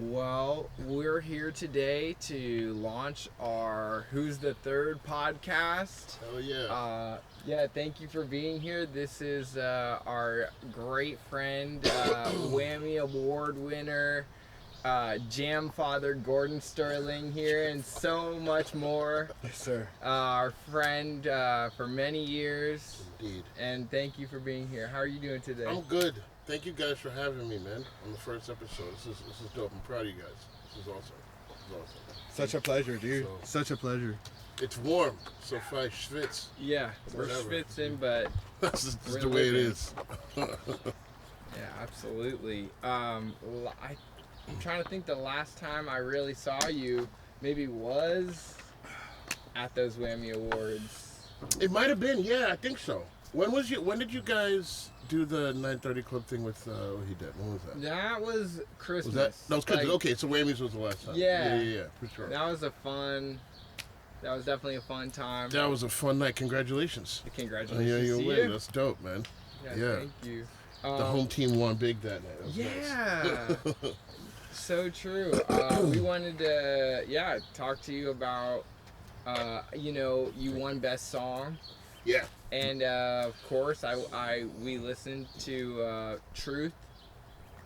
Well, we're here today to launch our Who's the Third podcast. Hell yeah. Yeah, thank you for being here. This is our great friend, Whammy Award winner, Jam Father Gordon Sterling here, and so much more. Yes, sir. Our friend for many years. Indeed. And thank you for being here. How are you doing today? I'm good. Thank you guys for having me, man, on the first episode. This is dope. I'm proud of you guys. This is awesome. Such a pleasure, dude. So- Such a pleasure. It's warm, so if I schwitz, Yeah, we're Whatever. schwitzing, but that's just We're the way it living. is. yeah, absolutely. I'm trying to think the last time I really saw you maybe was at those Whammy Awards. It might have been, yeah, I think so. When did you guys do the 9:30 club thing with he did? When was that? That was Christmas. Was that was Christmas? Like, Okay, so Whammies was the last time. Yeah. yeah, for sure. That was definitely a fun time. That was a fun night. Congratulations. Congratulations Yeah, to you you. win. That's dope, man. Yeah. Thank you. The home team won big that night. That was Yeah. nice. So true. We wanted to, talk to you about, you won Best Song. Yeah. And of course, we listened to Truth,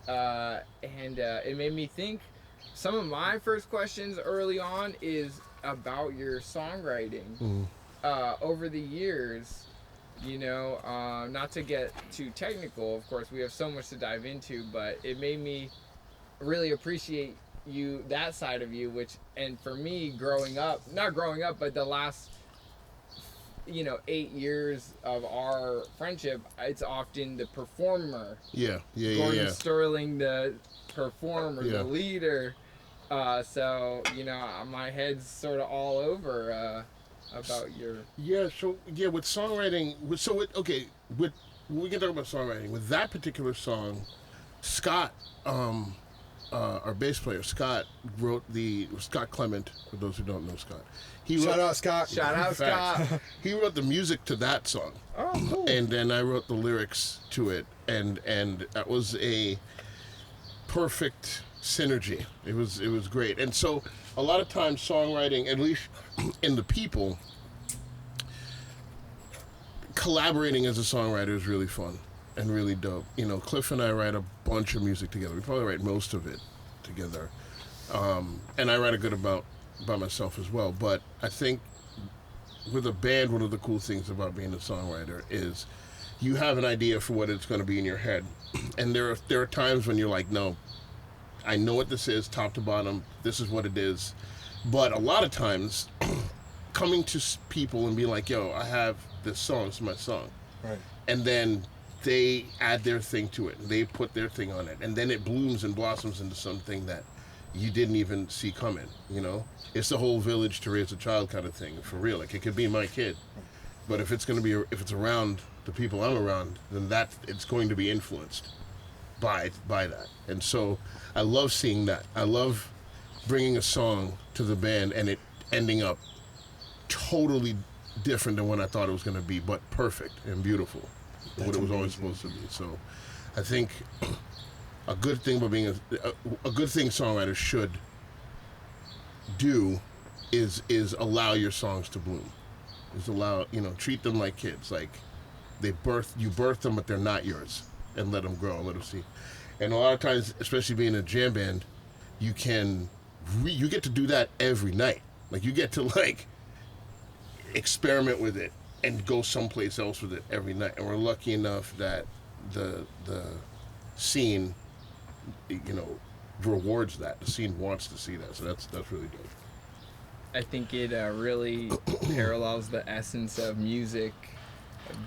and it made me think. Some of my first questions early on is about your songwriting. Over the years, not to get too technical. Of course, we have so much to dive into, but it made me really appreciate that side of you. And for me, not growing up, but the last 8 years of our friendship, it's often the performer. Yeah. Gordon Sterling, the performer, Yeah. the leader. So, my head's sort of all over about your... Yeah, so, with songwriting, we can talk about songwriting. With that particular song, Scott, our bass player, Scott Scott Clement, for those who don't know Scott. Shout out, Scott. Shout out, Facts. Scott. He wrote the music to that song. Oh, cool. And then I wrote the lyrics to it, and that was a perfect synergy. It was great. And so a lot of times songwriting, at least in the people, collaborating as a songwriter is really fun and really dope. Cliff and I write a bunch of music together. We probably write most of it together. And I write a good amount by myself as well. But I think with a band, one of the cool things about being a songwriter is you have an idea for what it's going to be in your head. And there are times when you're like, no, I know what this is, top to bottom. This is what it is. But a lot of times, coming to people and being like, yo, I have this song. It's my song. Right. And then they add their thing to it. They put their thing on it. And then it blooms and blossoms into something that you didn't even see coming, It's the whole village to raise a child kind of thing, for real. Like, it could be my kid. But if it's around the people I'm around, then it's going to be influenced by that. And so I love seeing that. I love bringing a song to the band and it ending up totally different than what I thought it was going to be, but perfect and beautiful. What it was always supposed to be. So I think a good thing about being a good thing songwriters should do is allow your songs to bloom. Is allow, treat them like kids. Like you birth them, but they're not yours, and let them grow, let them see. And a lot of times, especially being in a jam band, you get to do that every night. Like, you get to experiment with it and go someplace else with it every night. And we're lucky enough that the scene, rewards that. The scene wants to see that. So that's really dope. I think it really parallels the essence of music,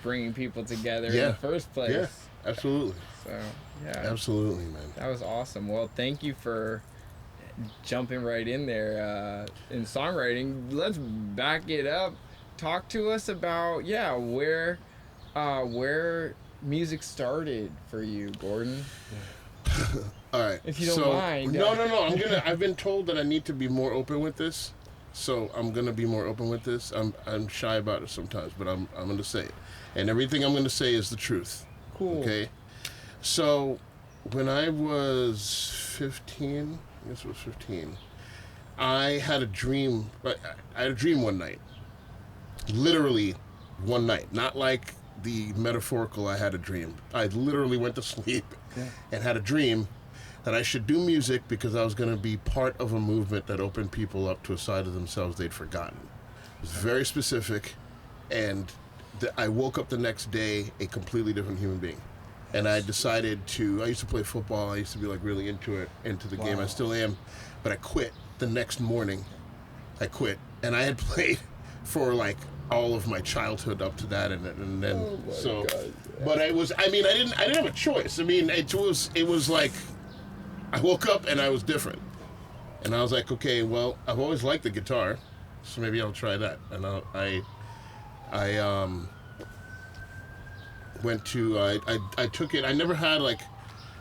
bringing people together in the first place. Yeah, absolutely. So, yeah. Absolutely, man. That was awesome. Well, thank you for jumping right in there in songwriting. Let's back it up. Talk to us about, where music started for you, Gordon. All right. If you don't mind. No. I've been told that I need to be more open with this. So I'm gonna be more open with this. I'm shy about it sometimes, but I'm gonna say it. And everything I'm gonna say is the truth. Cool. Okay? So when I was 15, I guess it was 15. I had a dream. I had a dream one night. Literally one night. Not like the metaphorical I had a dream. I literally went to sleep and had a dream that I should do music because I was going to be part of a movement that opened people up to a side of themselves they'd forgotten. It was very specific, and I woke up the next day a completely different human being. And I decided to, I used to play football, I used to be like really into the game, I still am, but I quit the next morning. I quit, and I had played for like all of my childhood up to that, and then God. But I didn't have a choice. I mean, it was like I woke up and I was different, and I was like, okay, well, I've always liked the guitar, so maybe I'll try that. And I went to I took it. I never had like,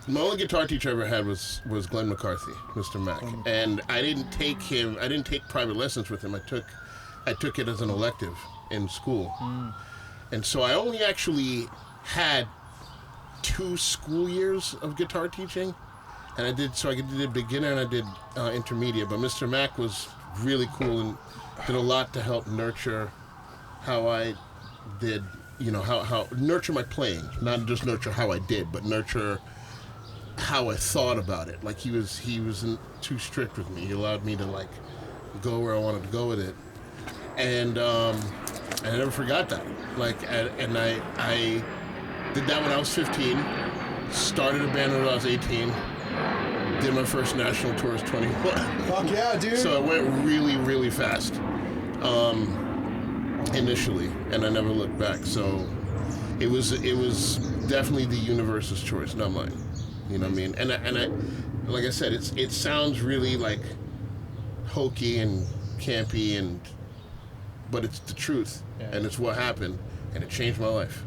my only guitar teacher I ever had was Glenn McCarthy, Mr. Mac, and I didn't take private lessons with him. I took it as an elective in school, and so I only actually had 2 school years of guitar teaching, and I did beginner and I did intermediate. But Mr. Mac was really cool and did a lot to help nurture how I did, how nurture my playing, not just nurture how I did, but nurture how I thought about it. Like he wasn't too strict with me. He allowed me to like go where I wanted to go with it, and I never forgot that. Like, and I did that when I was 15. Started a band when I was 18. Did my first national tour as 21. Fuck yeah, dude. So it went really, really fast. Initially, and I never looked back. So it was definitely the universe's choice, not mine. You know what I mean? And I like I said, it sounds really like hokey and campy, but it's the truth, and it's what happened, and it changed my life.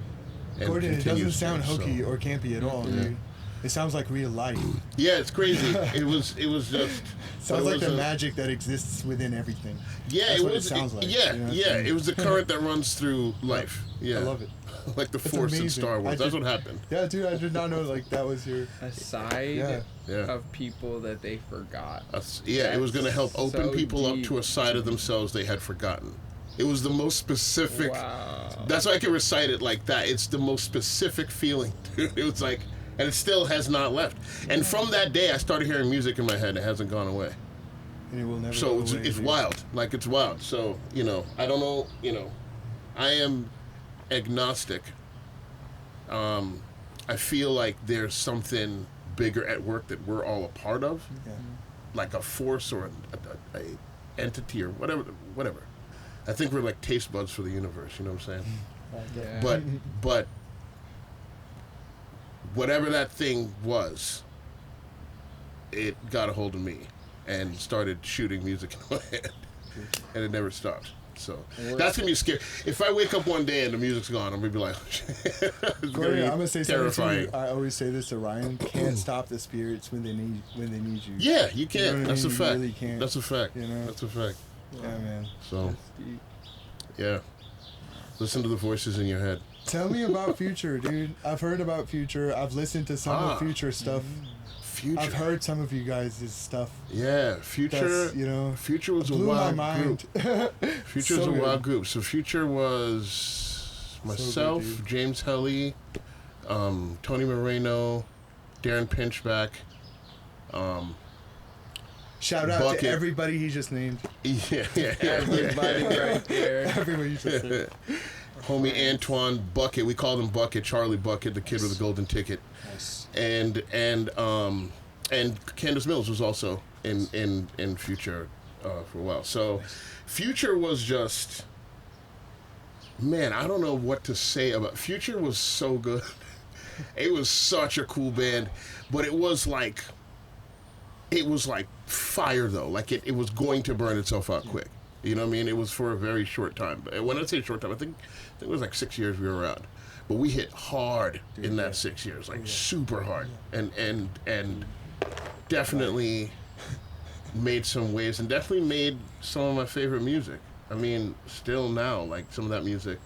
Gordon, it doesn't sound hokey or campy at all, dude. It sounds like real life. Yeah, it's crazy. It was just sounds like the magic that exists within everything. Yeah, That's what it sounds like. Yeah, you know? yeah. It was the current that runs through life. Yeah, I love it. Like the Force in Star Wars. That's what happened. Yeah, dude, I did not know like that was your side of people that they forgot. It was going to help open so people deep. up to a side of themselves they had forgotten. It was the most specific. Wow. That's why I can recite it like that. It's the most specific feeling, dude. It was like, and it still has not left. And from that day, I started hearing music in my head. It hasn't gone away. And it will never So go it's, away, it's dude. wild. Like, it's wild. So, I don't know, I am agnostic. I feel like there's something bigger at work that we're all a part of. Yeah. Like a force or a entity or whatever. I think we're like taste buds for the universe, you know what I'm saying? Yeah. But whatever that thing was, it got a hold of me and started shooting music in my head, and it never stopped. So that's gonna be scary. If I wake up one day and the music's gone, I'm gonna be like, it's Gordon, I'm gonna say terrifying. something to you. I always say this to Ryan: can't stop the spirits when they need you. Yeah, you can't. You know what I That's mean? a fact. You really can't. That's a fact. You know? That's a fact. Yeah, man. So, yeah. Listen to the voices in your head. Tell me about Future, dude. I've heard about Future. I've listened to some of Future stuff. Future. I've heard some of you guys' stuff. Yeah, Future. That's, Future was a blew wild my mind. group. Future was So a good. wild group. So Future was myself, good, dude. James Helly, Tony Moreno, Darren Pinchback. Shout out Bucket. to everybody he just named. Yeah. Everybody right there. Everybody you just said. Homie Antoine Bucket. We called him Bucket. Charlie Bucket, the kid with the golden ticket. Nice. And Candace Mills was also in Future for a while. So Future was just, man, I don't know what to say about Future. Was so good. It was such a cool band, but it was like fire though. Like it was going to burn itself out quick. You know what I mean? It was for a very short time. But when I say short time, I think it was like 6 years we were around. But we hit hard in that 6 years, like super hard, and definitely made some waves, and definitely made some of my favorite music. I mean, still now, like some of that music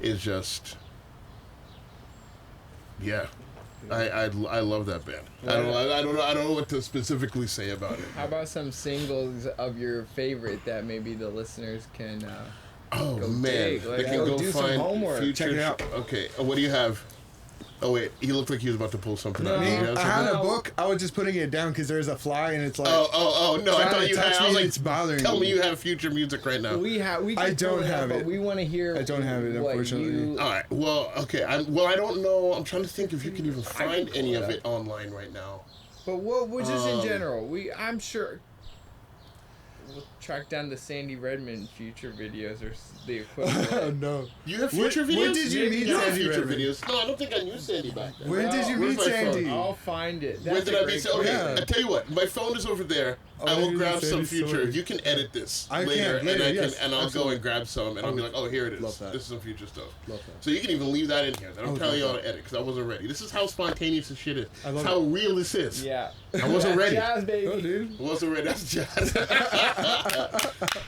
is just, yeah, I love that band. I don't know what to specifically say about it. How about some singles of your favorite that maybe the listeners can Oh go man, dig? they Like, can go go do some find homework. future. Check it out. Okay, what do you have? Oh wait, he looked like he was about to pull something No. out. Me, Do you have I something? had a book. I was just putting it down because there's a fly and it's like. Oh no! I trying thought to you had. touch I was me, like, it's bothering tell me me. you have future music right now. We can I don't pull have up, it. But we want to hear. I don't have it, what unfortunately. you- All right. Well, okay. I don't know. I'm trying to think if you can even find pull any it of up. it online right now. But what? Just in general, I'm sure. We'll track down the Sandy Redmond future videos or the Oh equivalent. no. You have future videos? When did you meet have Sandy future Redmond? videos? No, I don't think I knew Sandy back then. When did you Where's meet my phone? Sandy? I'll find it. When That's did a I great meet Sandy? Okay, Yeah. I tell you what. My phone is over there. Oh, I will you grab meet some Sandy's future. story. You can edit this I later, can, and I yes, can, and I'll go absolutely. and grab some, and I'll be like, oh, here it is. Love that. This is some future stuff. Love that. So you can even leave that in here. That I'm Oh, telling you love how to edit because I wasn't ready. This is how spontaneous this shit is. I It's love how it. real this is. Yeah. I wasn't ready. Jazz, baby. Oh, dude. I wasn't ready. That's jazz.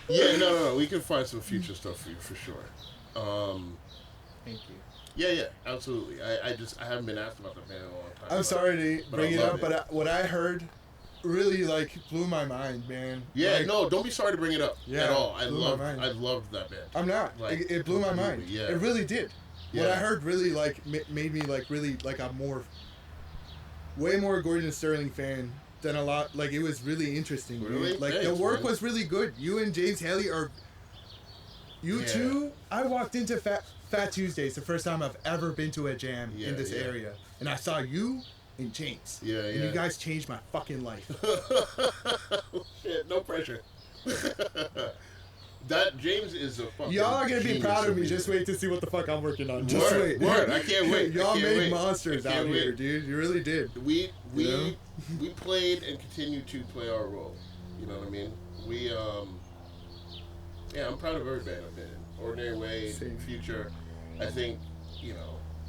Yeah, no. We can find some future stuff for you for sure. Thank you. Yeah, absolutely. I haven't been asked about the band in a long time. I'm sorry to But bring I it love up, but what I heard really like blew my mind, man. Yeah, Like, no, don't be sorry to bring it up Yeah, at all. I blew my mind. loved that band. I'm not. Like, It blew my mind. completely, yeah. It really did. What Yeah. I heard really like made me like really like a way more Gordon Sterling fan than a lot. Like it was really interesting. dude. Really? Like the Thanks, work man. was really good. You and James Haley are. You Yeah. two. I walked into Fat Tuesdays the first time I've ever been to a jam Yeah, in this yeah. area, and I saw you and James. Yeah, And yeah. you guys changed my fucking life. Shit, no pressure. That James is a fucking Y'all are gonna be genius proud of me. music. Just wait to see what the fuck I'm working on. Just Word, wait. word. I can't wait. Y'all I can't made wait. monsters I out can't here, wait. dude. You really did. We You know? we played and continue to play our role. You know what I mean? Yeah, I'm proud of every band I've been in. Ordinary Way, Same. Future. I think,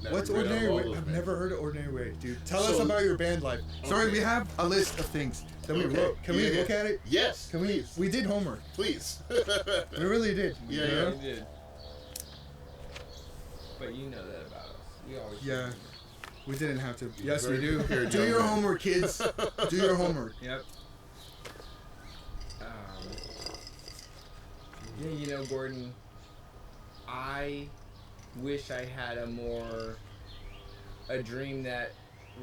Never What's Read Out Ordinary all Way? those I've bands. never heard of Ordinary Way, dude. Tell us So- about your band life. Sorry, Okay. we have a list of things that we Okay. wrote. Can we Yeah, look yeah. at it? Yes, Can please. we did homework. Please. We really did. Yeah, you yeah. know? We did. But you know that about us. We always Yeah. We didn't have to. Yes, we very do. prepared Do young your man. homework, kids. Do your homework. Yep. Yeah, Gordon, I wish I had a dream that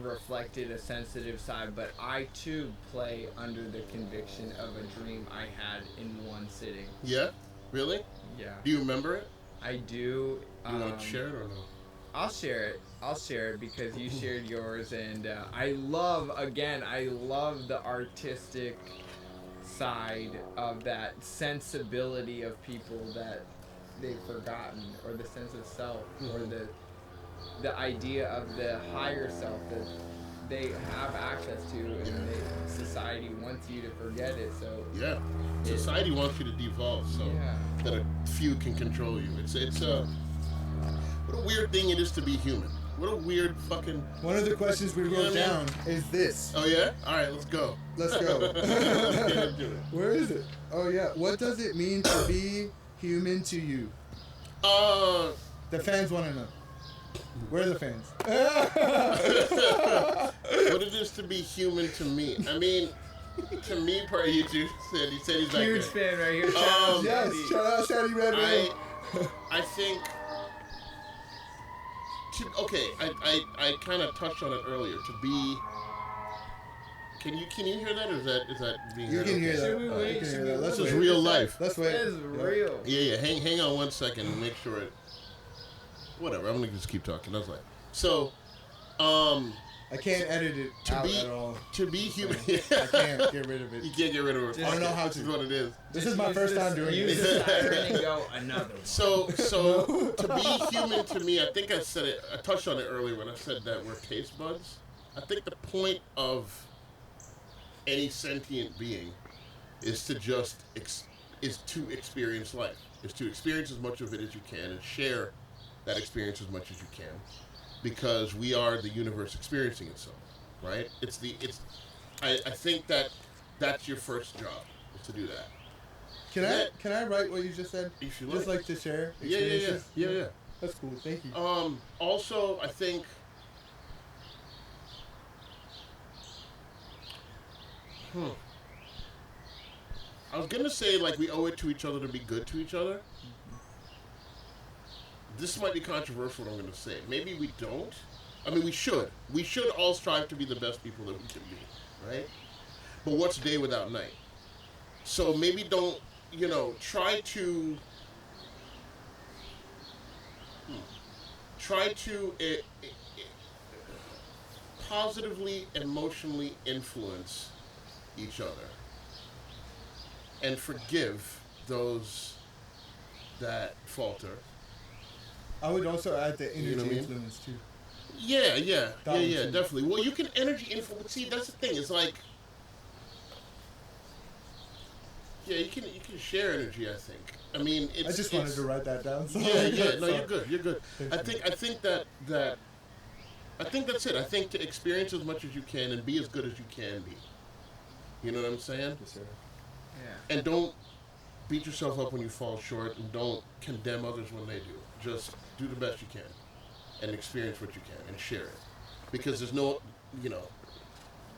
reflected a sensitive side, but I too play under the conviction of a dream I had in one sitting. Yeah? Really? Yeah, Do you remember it? I do. You want to share it or no? I'll share it because you shared yours, and I love the artistic side of that sensibility of people that they've forgotten, or the sense of self, or the idea of the higher self that they have access to, and society wants you to forget it. So Yeah. Society wants you to devolve so Yeah. that a few can control you. It's what a weird thing it is to be human. What a weird fucking. One of the questions we wrote down is this. Oh yeah? All right, let's go. Let's go. Let's get into it. Where is it? Oh yeah. What does it mean to be human to you? The fans want to know. Where are the fans? What it is to be human to me. I mean, to me, per YouTube said he's back huge there. fan right here. Shout out Yes. Sandy. Shout out Sandy Redmond. I think. I kind of touched on it earlier. To be. Can you hear that, or is that being You heard? can hear okay? that. Should we You wait? can Should hear we that. Let's This is wait. real life. Let's wait. This is real. Yeah. Hang on 1 second and make sure it. Whatever. I'm gonna just keep talking. That's like. So, I can't edit it out at all. to be human. I can't get rid of You it. can't get rid of it. I don't know how to. This is what it is. This is my first time doing Use this. the siren and go another one. So to be human to me, I think I said it. I touched on it earlier when I said that we're taste buds. I think the point of any sentient being is to just experience life. Is to experience as much of it as you can and share that experience as much as you can, because we are the universe experiencing itself, right? I think that's your first job, is to do that. Can I write what you just said? If you Just like to share Yeah. experiences? Yeah. That's cool. Thank you. Also, I think I was gonna say like we owe it to each other to be good to each other. This might be controversial what I'm gonna say. Maybe we don't. I mean, we should. We should all strive to be the best people that we can be, right? But what's day without night? So maybe don't, try to positively, emotionally influence each other and forgive those that falter. I would also add the energy what I mean? influence too. Yeah, definitely. Well, you can energy influence. See, that's the thing. It's like, yeah, you can share energy. I think. I mean, I just wanted to write that down. So yeah. No, you're good. You're good. I think that's it. I think to experience as much as you can and be as good as you can be. You know what I'm saying? Yes, sir. Yeah. And don't beat yourself up when you fall short, and don't condemn others when they do. Just do the best you can, and experience what you can, and share it. Because there's no,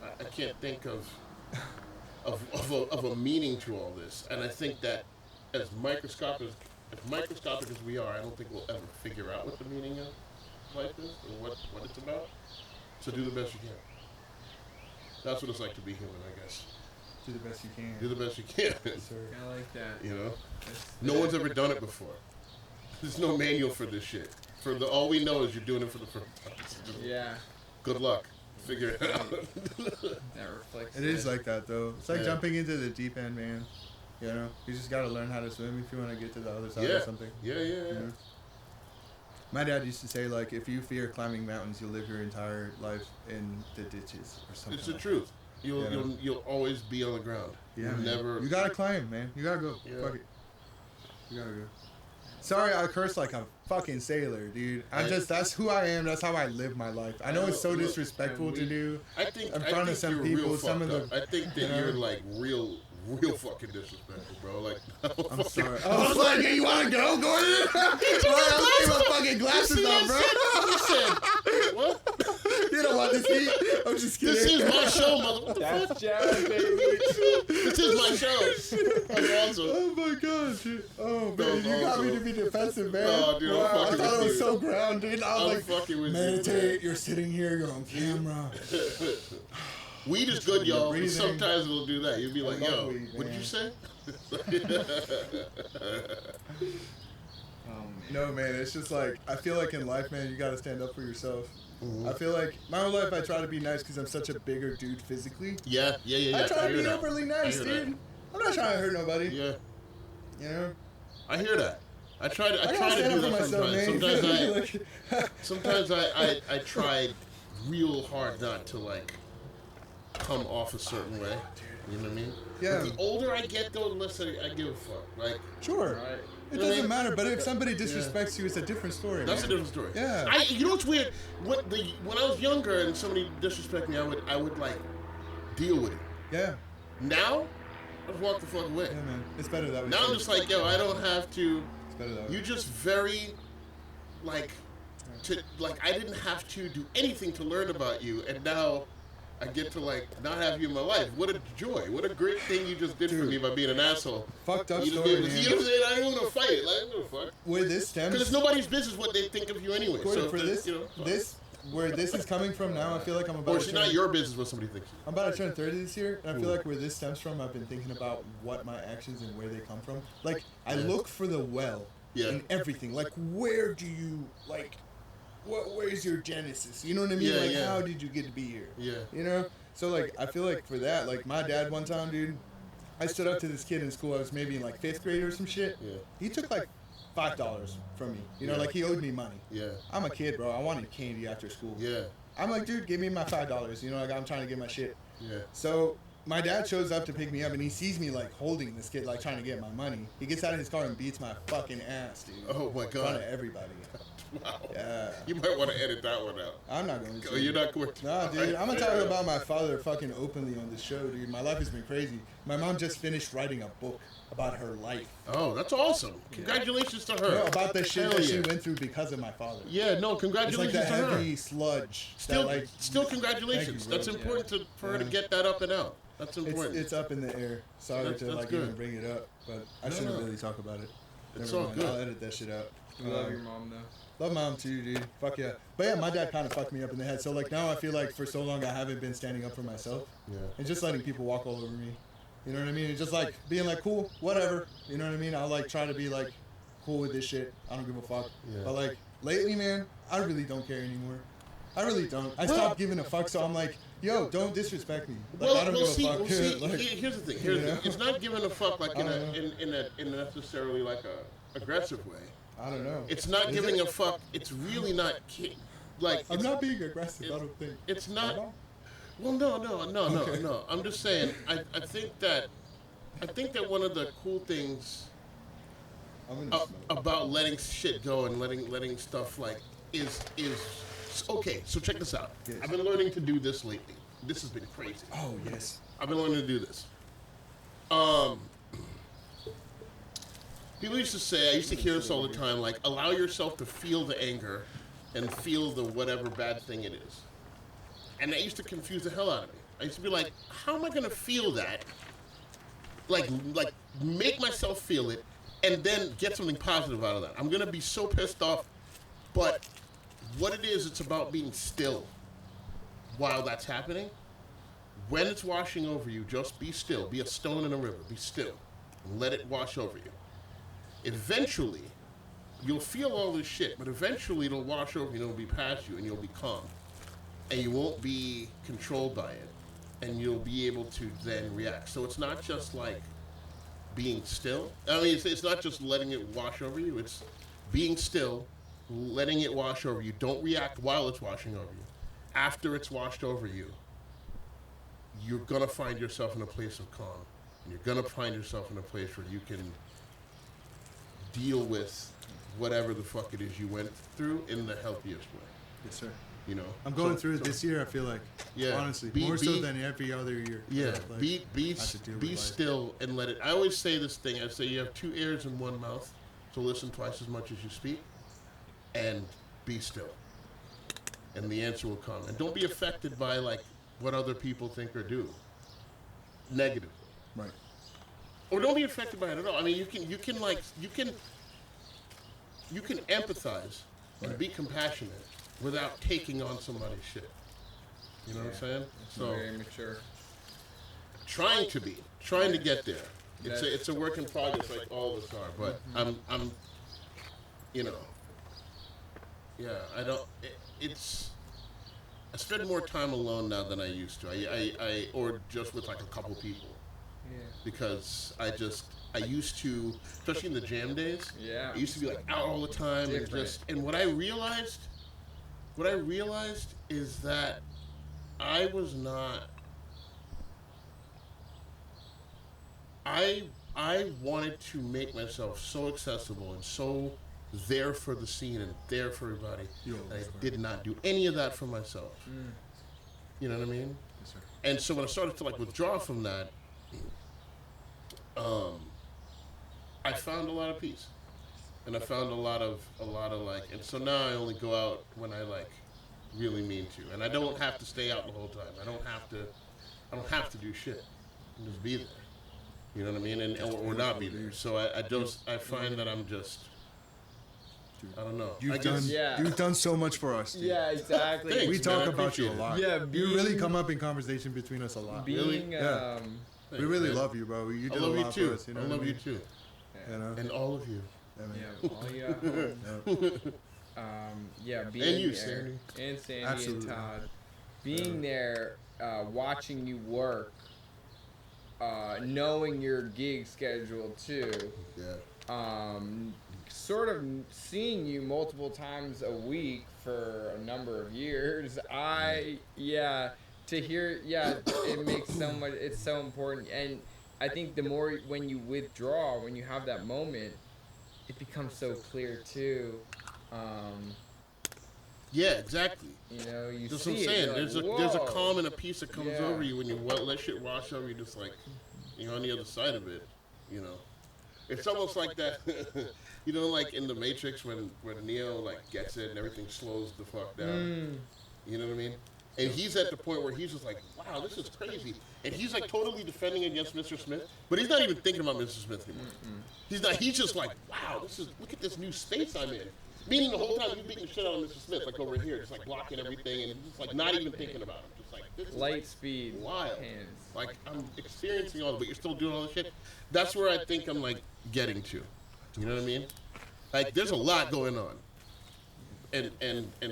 I can't think of a meaning to all this. And I think that as microscopic as we are, I don't think we'll ever figure out what the meaning of life is or what it's about. So do the best you can. That's what it's like to be human, I guess. Do the best you can. Do the best you can. Yes, sir. I like that. No one's ever done it before. There's no manual for this shit. All we know is you're doing it for the first time. Yeah. Good luck. Figure it out. That reflects. It is like that though. It's like Yeah. jumping into the deep end, man. You just gotta learn how to swim if you want to get to the other side or something. Yeah. My dad used to say, like, if you fear climbing mountains, you'll live your entire life in the ditches or something. It's the like truth. You'll always be on the ground. Yeah, You'll man. never. You gotta climb, man. You gotta go. Yeah. Fuck it. You gotta go. Sorry, I curse like a fucking sailor, dude. That's who I am. That's how I live my life. I know it's so disrespectful to do I think in front of some you're people. real Some of fucked the. up. I think that you're like real fucking disrespectful, bro. Like, I'm sorry. I was like, hey, you wanna go, Gordon? I'm taking my fucking glasses off, bro. You said what? You don't want to see? I'm just kidding. This is my show, mother. That's jazz, baby. This is my show. That's awesome. Oh my god, dude. Oh man, you got awesome. me to be defensive, man. No, dude, I'm Wow, I fucking thought with it was you. so grounded. I was I'm like, fucking with you, meditate. man. You're sitting here. You're on camera. Weed is good, y'all. But breathing. sometimes it'll do that. You'll be like, love yo, weed, what did man. you say? Oh, man. No, man. It's just like I feel like in life, man, you gotta stand up for yourself. Mhm. I feel like my whole life I try to be nice because I'm such a bigger dude physically. Yeah. I try to hear be that. overly I nice, hear dude. that. I'm not trying to hurt nobody. Yeah, You know. I hear that. I try to gotta do stand up for that myself, sometimes. man. Sometimes I try real hard not to like come off a certain way. You know what I mean? Yeah. But the older I get, though, the less I give a fuck. Like, Sure. Right. It doesn't matter, but if somebody disrespects you, it's a different story. that's a man. different story. Yeah. You know what's weird? When I was younger and somebody disrespect me, I would like deal with it. Yeah. Now, I just walk the fuck away. Yeah, man. It's better that way. Now I'm just like, yo, I don't have to. It's better that way. You just very, I didn't have to do anything to learn about you, and now I get to like not have you in my life. What a joy! What a great thing you just did for Dude. me by being an asshole. Fucked up You just story, gave us- man. you know what I'm saying? I don't want to fight. Like, I don't give a fuck. Where this stems, Because it's nobody's business what they think of you anyway. Gordon, So for if this, you know, fuck. where this is coming from now, I feel like I'm Or about it's to not turn, your business what somebody thinks. I'm about to turn 30 this year, and I feel Ooh. like where this stems from, I've been thinking about what my actions and where they come from. Like, I Yeah. look for the well Yeah. in everything. Like, where do you, like, where's your genesis? You know what I mean? Yeah, Like, yeah. how did you get to be here? Yeah. You know? So, like, I feel like for that, like, my dad one time, dude, I stood up to this kid in school. I was maybe in, like, 5th grade or some shit. Yeah. He took, like, $5 from me. You know, Yeah. like, he owed me money. Yeah. I'm a kid, bro. I wanted candy after school. Yeah. I'm like, dude, give me my $5. You know, like, I'm trying to get my shit. Yeah. So, my dad shows up to pick me up, and he sees me, like, holding this kid, like, trying to get my money. He gets out of his car and beats my fucking ass, dude. Oh my In front of God. everybody. Wow. Yeah. You might want to edit that one out. I'm not going Oh, to. you're not going to. Nah, dude, I'm gonna talk about my father fucking openly on this show, dude. My life has been crazy. My mom just finished writing a book about her life. Oh, that's awesome. Congratulations to her. No, about the shit Hell that yeah. she went through because of my father. Yeah, no, It's like congratulations that to her. heavy sludge. Still, that, like, still congratulations. Thank you, That's bro. important for her to Yeah. get that up and out. That's important. It's up in the air. Sorry That's to like good. even bring it up, but I shouldn't really talk about it. It's Never all mind. good. I'll edit that shit out. We love your mom though. Love mom too, dude. Fuck yeah. But yeah, my dad kind of fucked me up in the head. So like now I feel like for so long I haven't been standing up for myself. Yeah. And just letting people walk all over me. You know what I mean? And just like being like, cool, whatever. You know what I mean? I'll like try to be like cool with this shit. I don't give a fuck. Yeah. But like lately, man, I really don't care anymore. I really don't. I stopped giving a fuck, so I'm like, yo, don't disrespect me. Like, I don't give a fuck. Like, here's the thing. It's not giving a fuck like in a necessarily like a aggressive way. I don't know. It's not giving a fuck. It's really not like. I'm not being aggressive. I don't think. It's not. Well, no. I'm just saying. I think that one of the cool things about letting shit go and letting stuff like is okay. So check this out. Yes. I've been learning to do this lately. This has been crazy. Oh yes. I've been learning to do this. People used to say, I used to hear this all the time, like, allow yourself to feel the anger and feel the whatever bad thing it is. And that used to confuse the hell out of me. I used to be like, how am I going to feel that? Like, make myself feel it and then get something positive out of that. I'm going to be so pissed off. But what it is, it's about being still while that's happening. When it's washing over you, just be still. Be a stone in a river. Be still. And let it wash over you. Eventually, you'll feel all this shit, but eventually it'll wash over you and it'll be past you and you'll be calm. And you won't be controlled by it. And you'll be able to then react. So it's not just like being still. I mean, it's not just letting it wash over you. It's being still, letting it wash over you. Don't react while it's washing over you. After it's washed over you, you're going to find yourself in a place of calm. And you're going to find yourself in a place where you can deal with whatever the fuck it is you went through in the healthiest way. Yes, sir. You know, I'm going through it this year. I feel like, yeah, honestly, more so than every other year. Yeah, like, be still and let it. I always say this thing. I say you have two ears and one mouth, so listen twice as much as you speak, and be still, and the answer will come. And don't be affected by like what other people think or do. Negative. Right. Or don't be affected by it at all. I mean, you can empathize and be compassionate without taking on somebody's shit. You know what I'm saying? So Very mature. trying to get there. It's a work in progress, like all of us are. But I'm, you know, yeah. I spend more time alone now than I used to. I or just with like a couple people. Yeah. Because I used to, especially in the jam days. Yeah. I used to be like out all the time and what I realized is that I was not. I wanted to make myself so accessible and so there for the scene and there for everybody. I did not do any of that for myself. You know what I mean? Yes, sir. And so when I started to like withdraw from that, I found a lot of peace, and I found a lot of like, and so now I only go out when I like really mean to, and I don't have to stay out the whole time. I don't have to do shit. I just be there. You know what I mean? And or not be there. So I find that I'm just. I don't know. You've done so much for us, dude. Yeah, exactly. Thanks, We talk man, I about you a appreciate lot. Yeah, You really come up in conversation between us a lot. Being, Yeah. We really love you, bro. You I did a love you lot too. for us. You know I what love I you mean? too, You know? and all of you. Yeah, man. yeah, all you at home. Being And you, there, Sandy. and Sandy Absolutely. and Todd, being there, watching you work, knowing your gig schedule too, Yeah. sort of seeing you multiple times a week for a number of years. To hear, it makes so much. It's so important, and I think the more when you withdraw, when you have that moment, it becomes so clear too. Yeah, exactly. You know, you That's see what I'm saying. it. There's You're a like, there's a "Whoa." calm and a peace that comes Yeah. over you when you let shit wash over you. Just like you're on the other side of it. You know, it's almost like that. You know, like in the Matrix when Neo like gets it and everything slows the fuck down. You know what I mean? And he's at the point where he's just like, wow, this is crazy. And he's like totally defending against Mr. Smith, but he's not even thinking about Mr. Smith anymore. He's not. He's just like, wow, look at this new space I'm in. Meaning the whole time he's beating the shit out of Mr. Smith, like over here, just like blocking everything and just like not even thinking about him. Just like this is Light speed. wild. Hands. Like I'm experiencing all, but you're still doing all this shit. That's where I think I'm like getting to. You know what I mean? Like there's a lot going on. And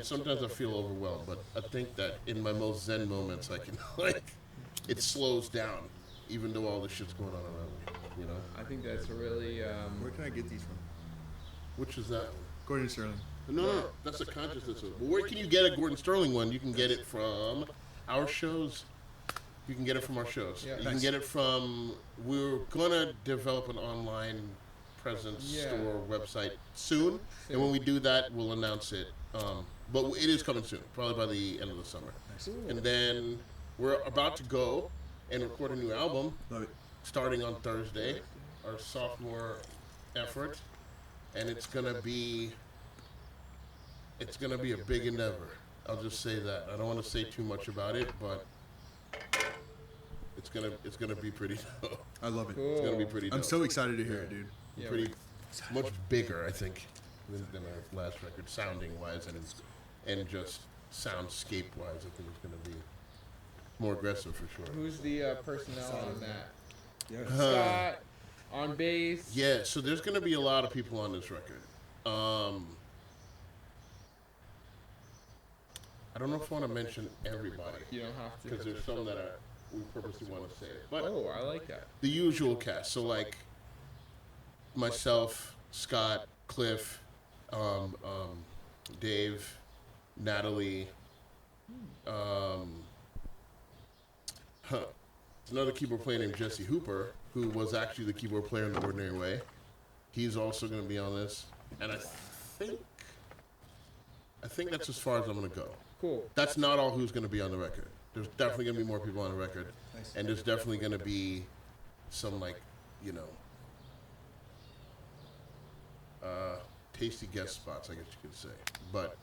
sometimes I feel overwhelmed, but I think that in my most zen moments I can like it slows down, even though all this shit's going on around me. You know? I think that's a really. Where can I get these from? Which is that? Gordon Sterling. No, that's a consciousness one. Well, where can you get a Gordon Sterling one? You can get it from our shows. You can get it from our shows. Yeah. You can get it from. We're gonna develop an online presence store website soon, and when we do that, we'll announce it. But it is coming soon, probably by the end of the summer. Nice. And then we're about to go and record a new album, Love it. starting on Thursday, our sophomore effort, and it's gonna be a big endeavor. I'll just say that. I don't want to say too much about it, but it's gonna be pretty dope. I love it. Cool. It's gonna be pretty dope. I'm so excited to hear it, dude. Yeah, Pretty much bigger, I think, than our last record, sounding wise and just soundscape wise. I think it's gonna be more aggressive for sure. Who's the personnel on that? Yeah. Scott on bass. Yeah, so there's gonna be a lot of people on this record. I don't know if I want to mention everybody You don't have to. because there's some that we purposely want to say it. But Oh, I like that. the usual cast. So like myself, Scott, Cliff, Dave, Natalie. There's another keyboard player named Jesse Hooper, who was actually the keyboard player in The Ordinary Way. He's also going to be on this, and I think that's as far as I'm going to go. Cool. That's not all who's going to be on the record. There's definitely going to be more people on the record, Nice. and there's definitely going to be some like, you know, tasty guest spots, I guess you could say. But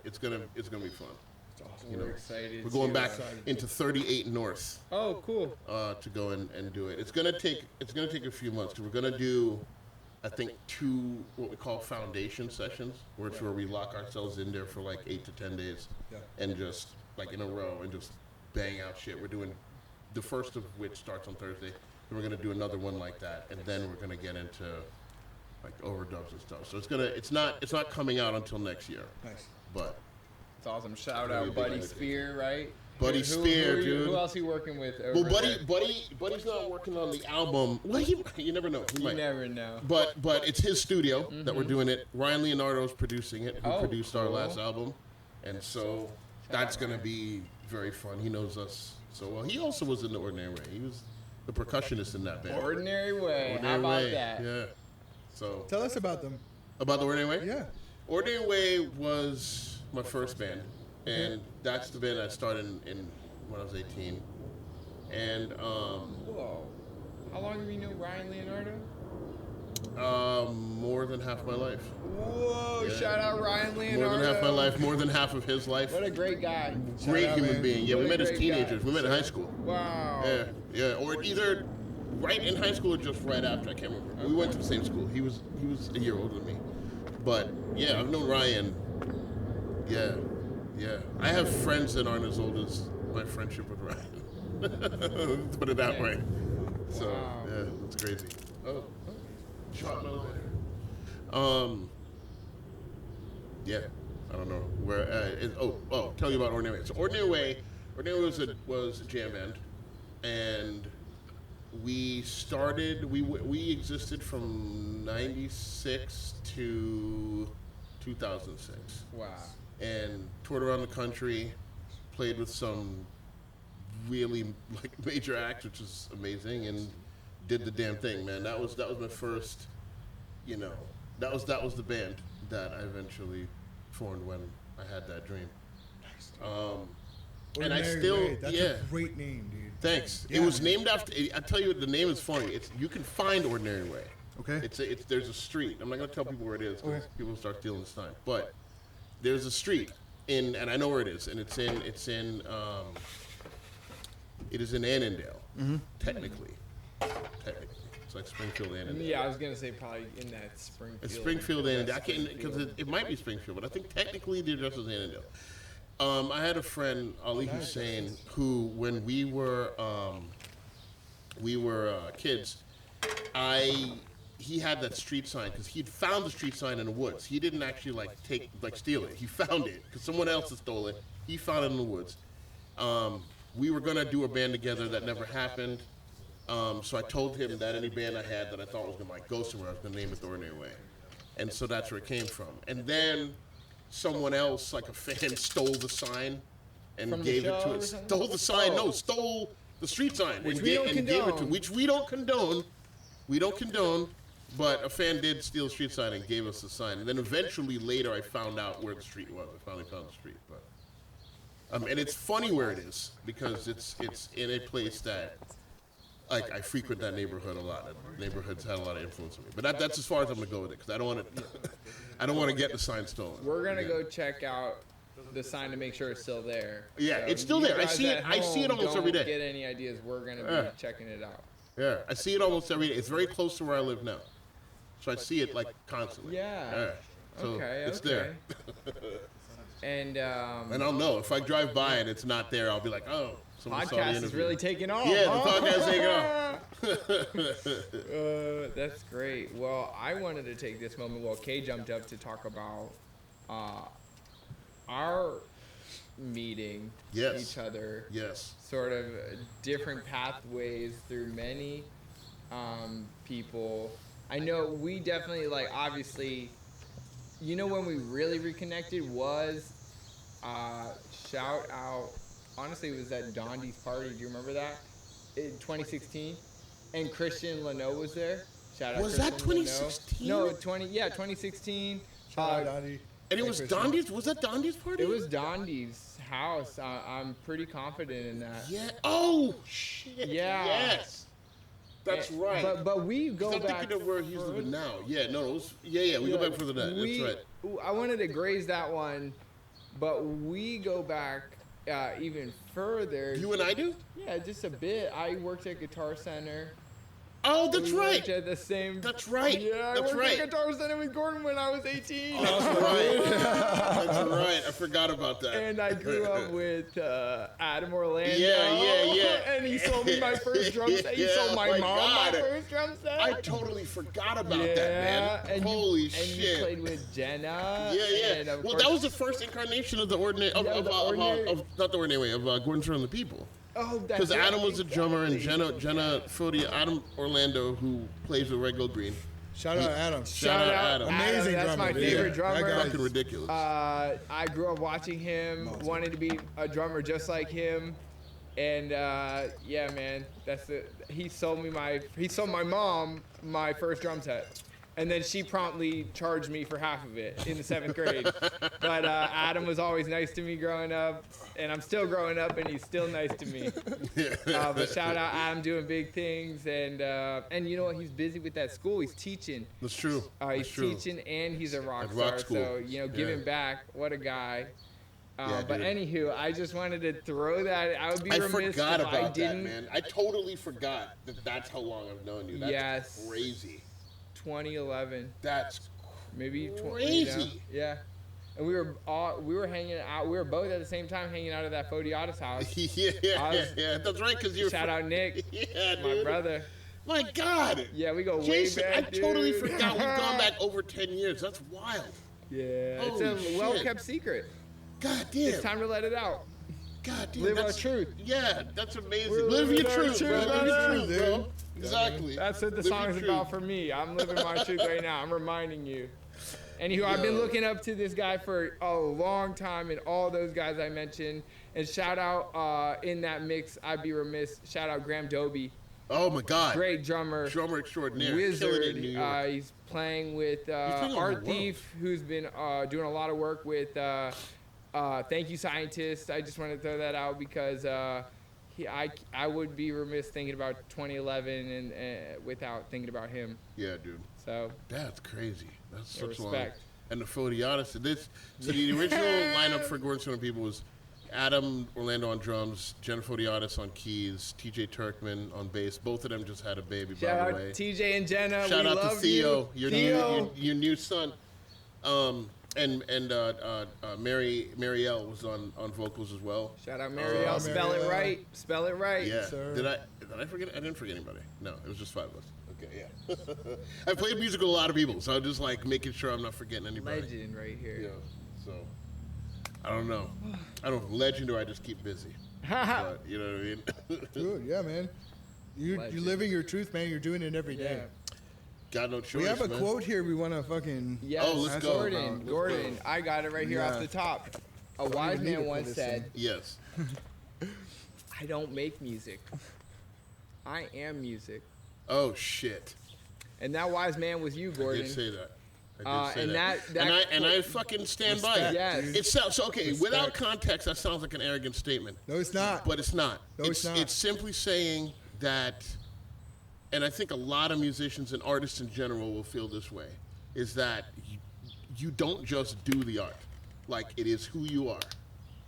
it's gonna be fun. You We're know, excited. we're going to, back into 38 North Oh, cool. to go and do it. It's gonna take a few months because we're gonna do, I think, 2 what we call foundation sessions, where it's where we lock ourselves in there for like 8 to 10 days, Yeah. and just like in a row and just bang out shit. We're doing the first of which starts on Thursday. Then we're gonna do another one like that, and then we're gonna get into like overdubs and stuff. So it's not coming out until next year, Nice. but. It's awesome. Shout Really out big Buddy undertaking. Spear, right? Buddy Spear, dude. Who else are you working with? Well, over there? Buddy's not working on the album. Well, you never know. He You might. never know. But it's his studio that we're doing it. Ryan Leonardo's producing it, who Oh, produced our cool. last album, and so that's gonna be very fun. He knows us so well. He also was in The Ordinary Way. He was the percussionist in that band. Ordinary Way. Ordinary How about Way, that? Yeah. So Tell us about them. about The Ordinary Way. Yeah. Ordinary Way was my first band, and that's the band I started in when I was 18. And Whoa. How long have you known Ryan Leonardo? more than half my life. Whoa. Yeah. Shout out Ryan Leonardo. More than half my life. More than half of his life. What a great guy. Great Shout out, human man. being. Yeah, What we a met as great teenagers. guy. We met in high school. Wow. Yeah, or either right in high school or just right after. I can't remember. We went to the same school. He was a year older than me. But yeah, I've known Ryan. Yeah. I have friends that aren't as old as my friendship with Ryan. Let's put it that way. So Wow. yeah, it's crazy. Oh, shot my lighter. Yeah, I don't know where. Tell you about Ordinary Way. So Ordinary Way was a jam band, and we started. We existed from '96 to 2006, Wow. and toured around the country, played with some really like major acts, which is amazing, and did the damn thing, man. That was my first, you know, that was the band that I eventually formed when I had that dream. And I Ordinary still, Way. That's yeah. a great name, dude. Thanks. Yeah, It was man. named after. I tell you, the name is funny. You can find Ordinary Way. Okay. There's a street. I'm not gonna tell people where it is because Okay. people will start stealing this time. But there's a street and I know where it is, and it's in It is in Annandale, technically. It's like Springfield, Annandale. Yeah, I was gonna say probably in that Springfield. It's Springfield, Annandale. I can't, because it might be Springfield, but I think technically the address is Annandale. I had a friend, Ali Hussein, who when we were kids, he had that street sign because he'd found the street sign in the woods. He didn't actually steal it. He found it because someone else had stole it. He found it in the woods. We were gonna do a band together that never happened. So I told him that any band I had that I thought was gonna go somewhere, I was gonna name it The Ordinary Way, and so that's where it came from. And then someone else, like a fan, stole the sign and gave it to us. Stole the sign? No, stole the street sign and gave it to, which we don't condone. We don't condone. But a fan did steal the street sign and gave us the sign. And then eventually later I found out where the street was. I finally found the street. But and it's funny where it is because it's in a place that I frequent that neighborhood a lot. That neighborhood's had a lot of influence on me. But that's as far as I'm gonna go with it because I don't want to get the sign stolen. We're gonna go check out the sign to make sure it's still there. Yeah, so it's still there. I see it almost every day. Get any ideas? We're gonna be checking it out. Yeah, I see it almost every day. It's very close to where I live now. So I see it like constantly. Yeah. So it's there. And I'll know if I drive by and it's not there. I'll be like, oh, someone saw the interview. Podcast is really taking off. Yeah, the podcast is taking off. That's great. Well, I wanted to take this moment while Kay jumped up to talk about our meeting each other. Yes. Sort of different pathways through many people. I know we definitely, obviously, when we really reconnected was, shout out, honestly, it was at Dondi's party. Do you remember that? In 2016. And Christian Leno was there. Shout out Was Christian that 2016? Leno. No, 2016. Shout out Dondi. And it was Dondi's? Was that Dondi's party? It was Dondi's house. I'm pretty confident in that. Yeah. Oh, shit. Yeah. Yes. That's right. But we go back. I'm thinking of where he's living now. Yeah, no, it was, we go back further than that. That's right. I wanted to graze that one, but we go back even further. You and I do? Yeah, just a bit. I worked at Guitar Center. Oh, that's we right. Worked at the same. That's right. Yeah, that's I worked right. at Guitar Center with Gordon when I was 18. Oh, that's right. That's right. I forgot about that. And I grew up with Adam Orlando. Yeah. And he sold me my first drum set. He sold my mom my first drum set. I totally forgot about that, man. And Holy shit. And you played with Jenna. Yeah. Well, that was the first incarnation of the ordinary, not the ordinary way, of Gordon Turner and the People. Oh, that's because Adam was a drummer and Jenna Adam Orlando, who plays with Red Gold Green. Shout out Adam. Shout out Adam. Amazing That's drummer. my favorite drummer. Fucking ridiculous. I grew up watching him, wanted to be a drummer just like him, and yeah, man, that's it. He sold my mom my first drum set. And then she promptly charged me for half of it in the 7th grade. But Adam was always nice to me growing up, and I'm still growing up, and he's still nice to me. But shout out Adam doing big things, and you know what? He's busy with that school. He's teaching. That's true. He's teaching, and he's a rock star. So giving back. What a guy. But anywho, I just wanted to throw that. I would be remiss if I didn't. That, man. I totally forgot that that's how long I've known you. That's crazy. 2011. That's maybe crazy. Yeah. And we were hanging out. We were both at the same time hanging out at that Fodiatis house. Yeah. That's right. Because you're. Shout out Nick. Yeah, dude. My brother. My God. Yeah, we go Jason, way back. I totally forgot we've gone back over 10 years. That's wild. Yeah. It's a well-kept secret. God damn. It's time to let it out. God damn. Live our truth. Yeah, that's amazing. Live your truth, bro. Live your truth, bro. Exactly. That's what the song is about for me. I'm living my truth right now. I'm reminding you. Anywho, I've been looking up to this guy for a long time, and all those guys I mentioned. And shout out in that mix, I'd be remiss. Shout out Graham Doby. Oh my God. Great drummer. Drummer extraordinaire. Wizard. He's playing with Art Thief, who's been doing a lot of work with Thank You Scientist. I just wanted to throw that out because I would be remiss thinking about 2011 and without thinking about him. Yeah, dude. So that's crazy. That's such respect. And the Fodiatis. So the original lineup for Gordon Turner People was Adam Orlando on drums, Jennifer Odiatis on keys, TJ Turkman on bass. Both of them just had a baby, by the Shout way. out TJ and Jenna. Shout we out love to Theo, you. your new son. And Marielle was on vocals as well. Shout out Marielle. Spell it right. Spell it right. Yeah. Sir. Did I forget? I didn't forget anybody. No, it was just 5 of us. Okay, yeah. I played music with a lot of people, so I'm just like making sure I'm not forgetting anybody. Legend right here. Yeah. So I don't know. I don't know, legend or I just keep busy. But, you know what I mean? Dude, yeah, man. You're living your truth, man. You're doing it every day. Got no choice. We have a man. quote here we want to fucking. Yes, Oh, let's go. Gordon. Let's Gordon, go. I got it right here off the top. A wise even need to man pull once this said, Yes. I don't make music. I am music. Oh shit. And that wise man was you, I Gordon. did say that. I did say and that. that and I fucking stand by it. Yes. dude. It sounds so okay. Respect. Without context, that sounds like an arrogant statement. No, it's not. But it's not. No, it's not. It's simply saying that, and I think a lot of musicians and artists in general will feel this way, is that you don't just do the art. Like, it is who you are.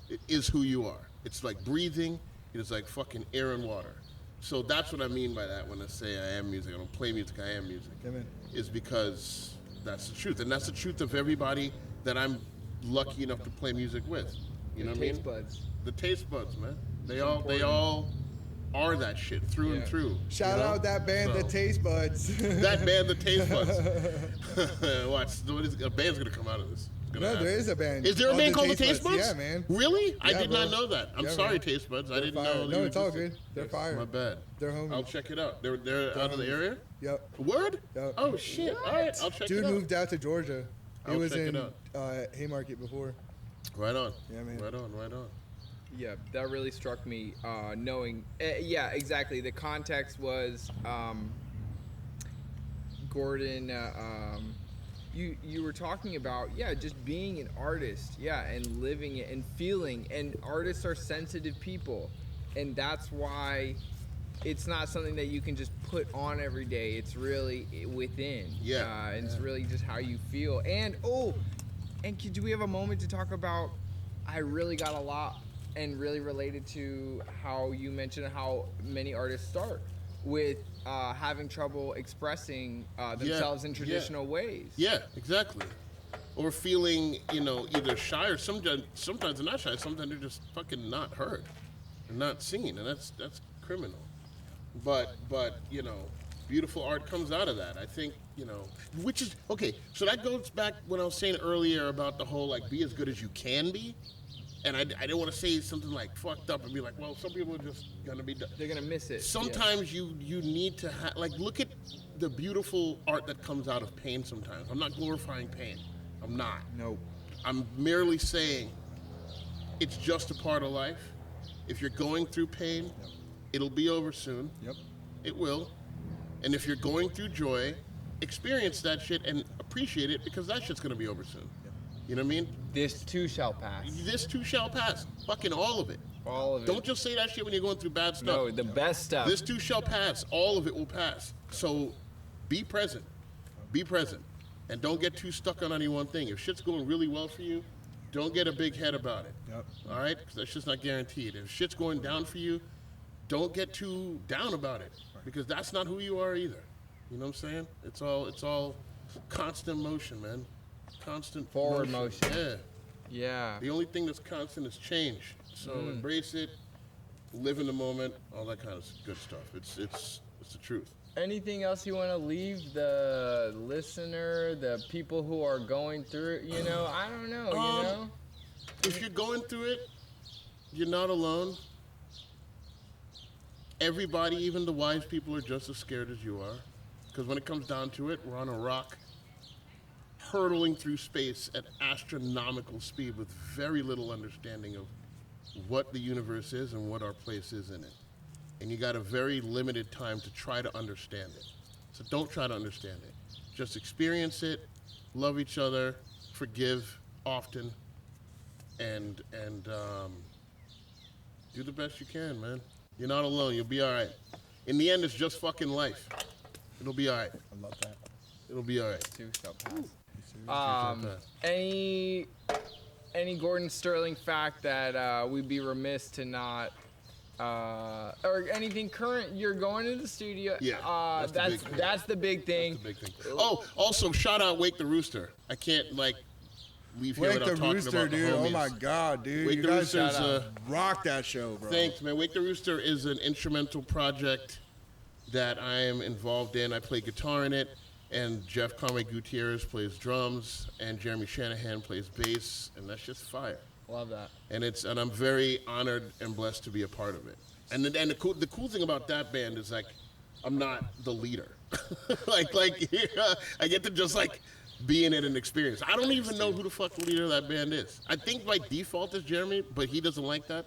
It is who you are. It's like breathing. It is like fucking air and water. So that's what I mean by that when I say I am music. I don't play music, I am music. Amen. Is because that's the truth. And that's the truth of everybody that I'm lucky enough to play music with. You know what I mean? Taste buds. The taste buds, man. They all are that shit through and through. Shout you know? out that band, The So, Taste Buds. That band, The Taste Buds. Watch, a band's gonna come out of this. It's gonna No, happen. there is a band. Is there a band called The Taste Buds? Yeah, man. Really? I Yeah, did bro. not know that. I'm Yeah, sorry, man. Taste Buds. I They're didn't fire. know. No, they it's all existed. good. They're fire. My bad. They're homies. I'll check it out. They're out of the homies. area? Yep. Word? Yep. Oh, shit. All right, I'll check Dude it out. moved out to Georgia. He I'll was check it in out. Haymarket before. Right on. Yeah, man. Right on. Yeah, that really struck me. Knowing, yeah, exactly. The context was Gordon. You were talking about just being an artist, and living it and feeling. And artists are sensitive people, and that's why it's not something that you can just put on every day. It's really within. And it's really just how you feel. And do we have a moment to talk about? I really got a lot. And really related to how you mentioned how many artists start with having trouble expressing themselves in traditional ways. Yeah, exactly. Or feeling, either shy or sometimes they're not shy. Sometimes they're just fucking not heard. They're not seen, and that's criminal. But beautiful art comes out of that. I think, which is okay. So that goes back when I was saying earlier about the whole like be as good as you can be. And I didn't want to say something like fucked up and be like, well, some people are just gonna be. They're gonna miss it. Sometimes you need to look at the beautiful art that comes out of pain. Sometimes I'm not glorifying pain. I'm not. Nope. I'm merely saying it's just a part of life. If you're going through pain, it'll be over soon. Yep. It will. And if you're going through joy, experience that shit and appreciate it because that shit's gonna be over soon. You know what I mean? This too shall pass. This too shall pass. Fucking all of it. All of it. Don't just say that shit when you're going through bad stuff. No, the best stuff. This too shall pass. All of it will pass. So be present. Be present. And don't get too stuck on any one thing. If shit's going really well for you, don't get a big head about it. Yep. All right? Because that shit's not guaranteed. If shit's going down for you, don't get too down about it. Because that's not who you are either. You know what I'm saying? It's all constant motion, man. Constant Forward motion. Yeah. Yeah. The only thing that's constant is change. So embrace it, live in the moment, all that kind of good stuff. It's the truth. Anything else you want to leave the listener, the people who are going through it? I don't know. If you're going through it, you're not alone. Everybody, even the wise people, are just as scared as you are. Because when it comes down to it, we're on a rock, hurtling through space at astronomical speed with very little understanding of what the universe is and what our place is in it. And you got a very limited time to try to understand it. So don't try to understand it. Just experience it, love each other, forgive often, and do the best you can, man. You're not alone. You'll be all right. In the end, it's just fucking life. It'll be all right. I love that. It'll be all right. Too shall pass. Any any Gordon Sterling fact that we'd be remiss to not, or anything current. You're going to the studio. Yeah, that's the big thing. That's the big thing. Oh, also shout out Wake the Rooster. I can't leave here Wake without the talking Rooster, about the dude. Oh homies. my God, dude. Wake you the guys Rooster's rock that show, bro. Thanks, man. Wake the Rooster is an instrumental project that I am involved in. I play guitar in it, and Jeff Conway Gutierrez plays drums, and Jeremy Shanahan plays bass, and that's just fire. Love that. And I'm very honored and blessed to be a part of it. And the cool thing about that band is like, I'm not the leader. I get to just like be in it and experience. I don't even know who the fuck the leader of that band is. I think by default it's Jeremy, but he doesn't like that.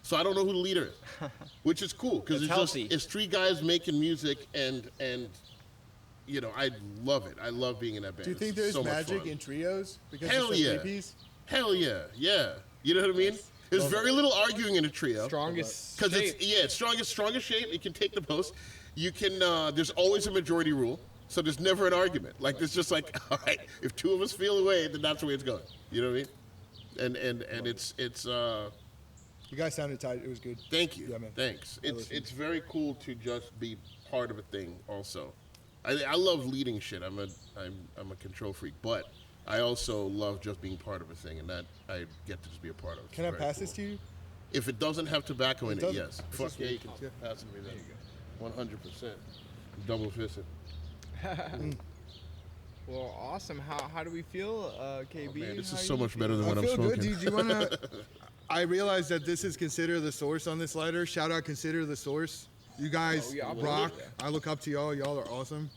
So I don't know who the leader is, which is cool because it's three guys making music and you know, I love it. I love being in that band. Do you think there's magic in trios? Because Hell it's a yeah. three-piece? Hell yeah, yeah. You know what I mean? There's very little arguing in a trio. Strongest Because shape. it's strongest shape. It can take the post. You can. There's always a majority rule, so there's never an argument. Like it's just like, all right, if two of us feel the way, then that's the way it's going. You know what I mean? And it's. You guys sounded tight. It was good. Thank you. Yeah, man. Thanks. It's very cool to just be part of a thing. Also, I love leading shit. I'm a control freak, but I also love just being part of a thing, and that I get to just be a part of. Can I pass this to you? If it doesn't have tobacco in it, doesn't. yes. It's Fuck just yeah, you weed. can Yeah. pass it to me then. 100%. Double fisted. Well, awesome. How do we feel, KB? Oh, man, this How is you so much feel? better than what I I'm feel smoking. good. Do you want to... I realize that this is Consider the Source on this lighter. Shout out Consider the Source. You guys Oh, yeah, I'll rock. believe I look up to y'all. Y'all are awesome.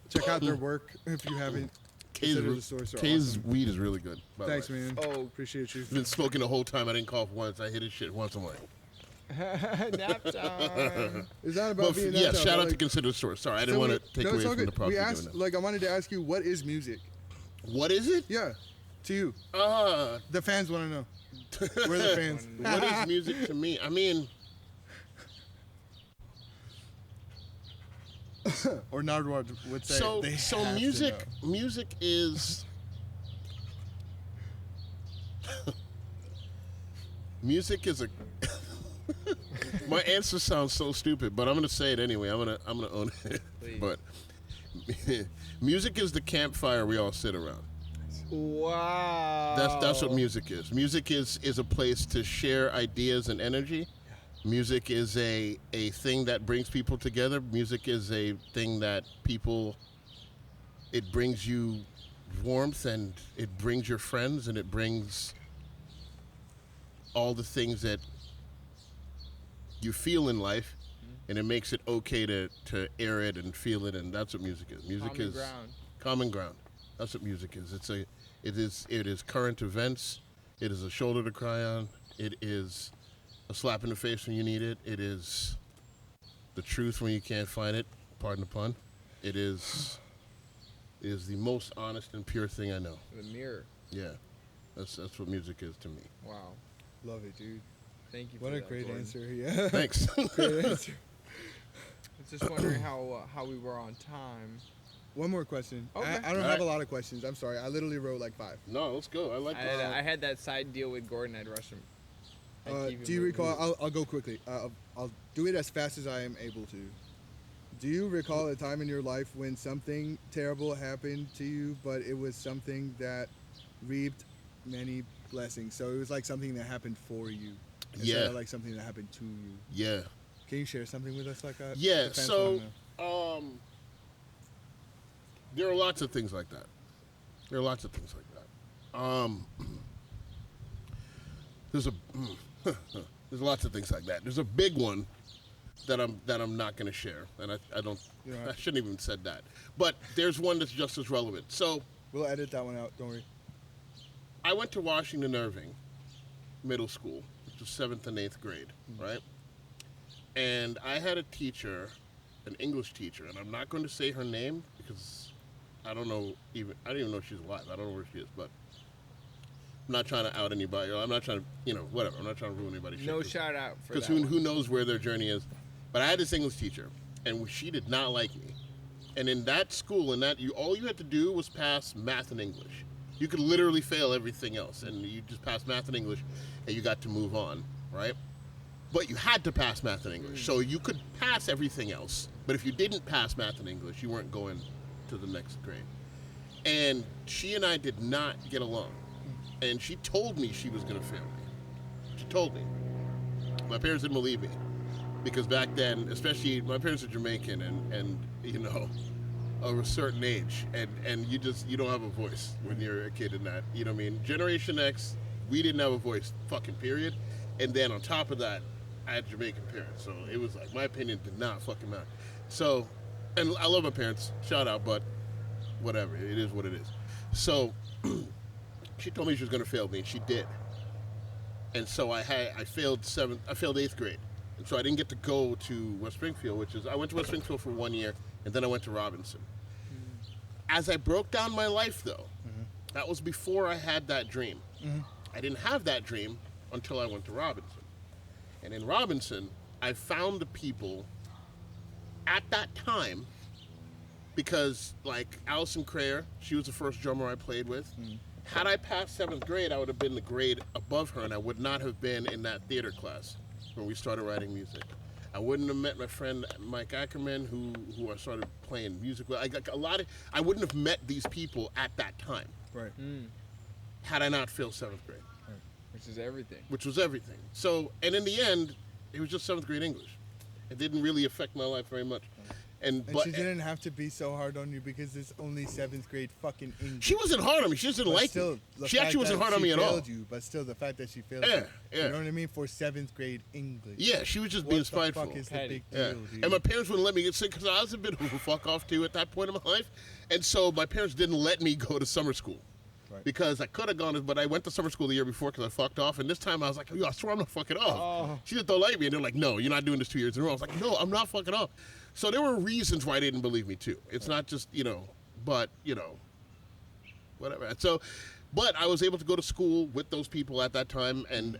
Check out their work if you haven't. Consider the Source are Kay's awesome. weed is really good. By Thanks, the way. man. Oh. Appreciate you. I've been smoking the whole time. I didn't cough once. I hit his shit once. I'm like, Nap time. It's not about being yeah. that Shout out like, to Consider the Source. Sorry, I didn't so want we- to take no, away it's all from the good. props We you're asked, giving them. like, I wanted to ask you, what is music? What is it? Yeah, to you. The fans want to know. We're the fans. What is music to me? I mean, Or Nardwar would say. so they so have to music know. music is music is a my answer sounds so stupid, but I'm gonna say it anyway. I'm gonna own it. Please. But music is the campfire we all sit around. Wow. That's what music is. Music is a place to share ideas and energy. Music is a thing that brings people together. Music is a thing that it brings you warmth, and it brings your friends, and it brings all the things that you feel in life, and it makes it okay to air it and feel it, and that's what music is. Music Common is ground. common ground. That's what music is. It is current events. It is a shoulder to cry on. It is a slap in the face when you need it. It is the truth when you can't find it. Pardon the pun. It is the most honest and pure thing I know. The mirror. Yeah, that's what music is to me. Wow. Love it, dude. Thank you. What for a that, great Gordon. answer. Yeah. Thanks. Great answer. I was just wondering how we were on time. One more question. Okay. I don't All have right. a lot of questions. I'm sorry. I literally wrote like 5. No, let's go. I like that. I had that side deal with Gordon. I'd rush him. I'd keep Do him you moving. recall? I'll go quickly. I'll do it as fast as I am able to. Do you recall a time in your life when something terrible happened to you, but it was something that reaped many blessings? So it was like something that happened for you, instead Yeah. of like something that happened to you. Yeah. Can you share something with us like that? Yeah. The fans So, wanna know. there are lots of things like that. There's lots of things like that. There's a big one that I'm not going to share, and I don't. You're all I right. shouldn't even said that. But there's one that's just as relevant. So We'll edit that one out. Don't worry. I went to Washington Irving Middle School, which was 7th and 8th grade, right? And I had a teacher, an English teacher, and I'm not going to say her name because I don't even know if she's alive. I don't know where she is, but I'm not trying to out anybody. I'm not trying to, whatever. I'm not trying to ruin anybody's shit. No shout out for Because that. who knows where their journey is. But I had this English teacher, and she did not like me And in that school, all you had to do was pass math and English. You could literally fail everything else, and you just passed math and English, and you got to move on, right? But you had to pass math and English, so you could pass everything else. But if you didn't pass math and English, you weren't going to the next grade. And she and I did not get along. And she told me she was going to fail me. She told me. My parents didn't believe me. Because back then, especially, my parents are Jamaican and you know, of a certain age. And you don't have a voice when you're a kid in that. You know what I mean? Generation X, we didn't have a voice, fucking period. And then on top of that, I had Jamaican parents. So it was like, my opinion did not fucking matter. So, and I love my parents, shout out, but whatever, it is what it is. So, she told me she was going to fail me, and she did. And so I failed 8th grade. And so I didn't get to go to West Springfield, I went to West Springfield for 1 year, and then I went to Robinson. As I broke down my life, though, that was before I had that dream. I didn't have that dream until I went to Robinson. And in Robinson, I found the people at that time, because like Allison Crayer, she was the first drummer I played with. Had I passed 7th grade, I would have been the grade above her, and I would not have been in that theater class when we started writing music. I wouldn't have met my friend Mike Ackerman, who I started playing music with. I wouldn't have met these people at that time. Right. Had I not failed 7th grade. Which is everything. Which was everything. So, and in the end, it was just 7th grade English. It didn't really affect my life very much. But she didn't have to be so hard on you because it's only 7th grade fucking English. She wasn't hard on me. She just didn't like me. She actually wasn't hard on me at all. You, but still, the fact that she failed you. Yeah. You know what I mean? For 7th grade English. Yeah, she was just being spiteful. What the fuck is the big deal, dude? And my parents wouldn't let me get sick because I was a bit of a fuck off too at that point in my life. And so my parents didn't let me go to summer school. Right. Because I could have gone, but I went to summer school the year before because I fucked off. And this time I was like, yo, I swear I'm not fucking off. Oh. She just don't like me. And they're like, no, you're not doing this 2 years in a row. I was like, no, I'm not fucking off. So there were reasons why they didn't believe me too. It's not just, but, whatever. So, but I was able to go to school with those people at that time. And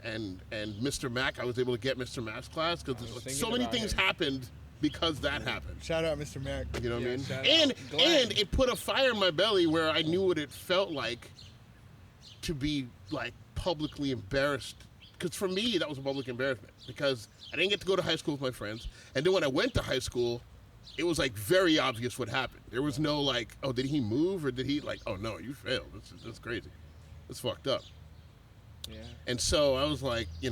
Mr. Mack, I was able to get Mr. Mack's class because so many things happened because that happened. Shout out Mr. Mack. You know what I mean? And it put a fire in my belly where I knew what it felt like to be like publicly embarrassed. Because for me, that was a public embarrassment because I didn't get to go to high school with my friends. And then when I went to high school, it was like very obvious what happened. There was no like, oh, did he move or did he like, oh no, you failed. That's crazy. That's fucked up. Yeah. And so I was like, yeah,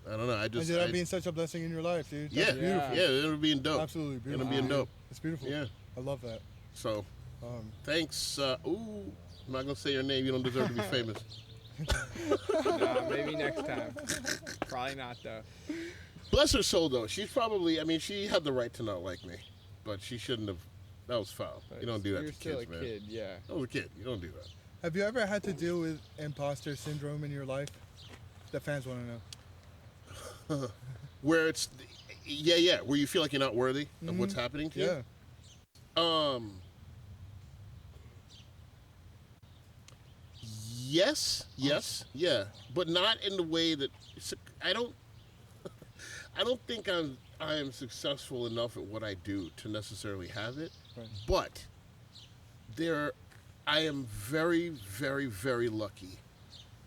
I don't know. I just ended up being such a blessing in your life, dude. That's beautiful. Yeah, it would be dope. Absolutely beautiful. It would be dope. It's beautiful. Yeah. I love that. So, thanks. I'm not gonna say your name. You don't deserve to be famous. Nah, maybe next time. Probably not though. Bless her soul though. She's probably. I mean, she had the right to not like me, but she shouldn't have. That was foul. You don't do that to kids, man. You're still a kid, yeah. I was a kid. You don't do that. Have you ever had to deal with imposter syndrome in your life? The fans want to know. Where it's, where you feel like you're not worthy of what's happening to you. Yeah. Yes, yeah, but not in the way that I don't think I am successful enough at what I do to necessarily have it. Right. But I am very, very, very lucky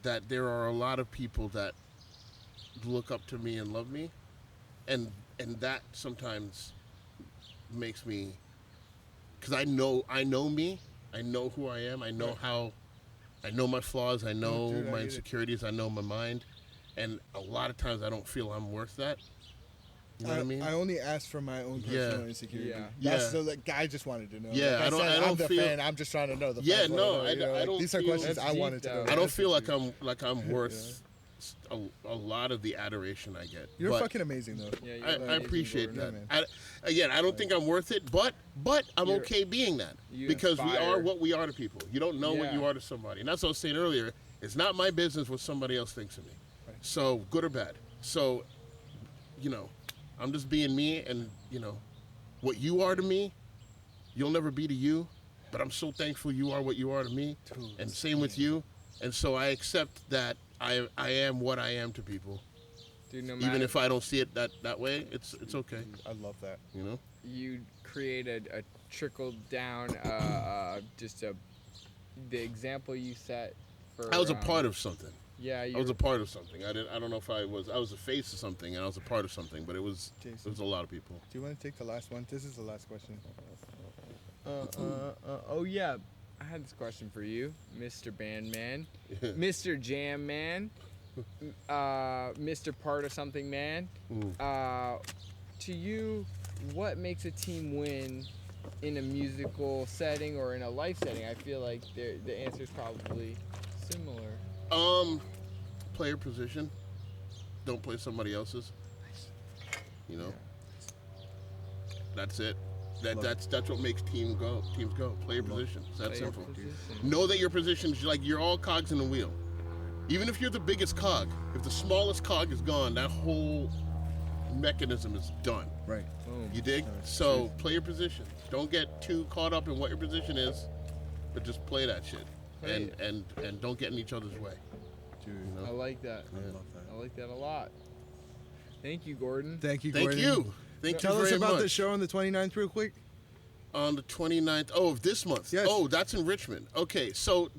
that there are a lot of people that look up to me and love me, and that sometimes makes me, because I know me, I know who I am, I know I know my flaws, I know my insecurities, I know my mind, and a lot of times I don't feel I'm worth that. You know what I mean? I only asked for my own personal insecurity. Yeah. So like, I just wanted to know. Yeah, like I'm the fan. I'm just trying to know. I don't. These are questions I wanted to know. I don't feel like I'm worth a lot of the adoration I get. You're fucking amazing though. Yeah, I appreciate that. I don't think I'm worth it, but I'm okay being that because we are what we are to people. You don't know what you are to somebody, and that's what I was saying earlier. It's not my business what somebody else thinks of me. Right. So good or bad. So, I'm just being me, and what you are to me, you'll never be to you. But I'm so thankful you are what you are to me, and same with you. And so I accept that I am what I am to people, Dude, no matter, Even if I don't see it that way, it's okay. I love that. You know. you created a trickle down, the example you set for. I was a part of something. Yeah, I was a part of something. I don't know if I was a face of something, and I was a part of something, but it was a lot of people. Do you want to take the last one? This is the last question. Oh yeah, I had this question for you, Mr. Bandman, Mr. Jam Man, Mr. Part of Something Man. To you, what makes a team win in a musical setting or in a life setting? I feel like the answer is probably similar. Player position. Don't play somebody else's. You know. That's it. That's what makes teams go. Player position. It's that Player simple. position. Know that your position is like you're all cogs in the wheel. Even if you're the biggest cog, if the smallest cog is gone, that whole mechanism is done. Right. Boom. You dig? So play your position. Don't get too caught up in what your position is, but just play that shit. Play And don't get in each other's way. Dude, You know? I like that. I love that. I like that a lot. Thank you, Gordon. Thank you, Thank Gordon. you. Thank Tell you us very about much. the show on the 29th real quick. On the 29th, of this month. Yes. Oh, that's in Richmond. Okay, so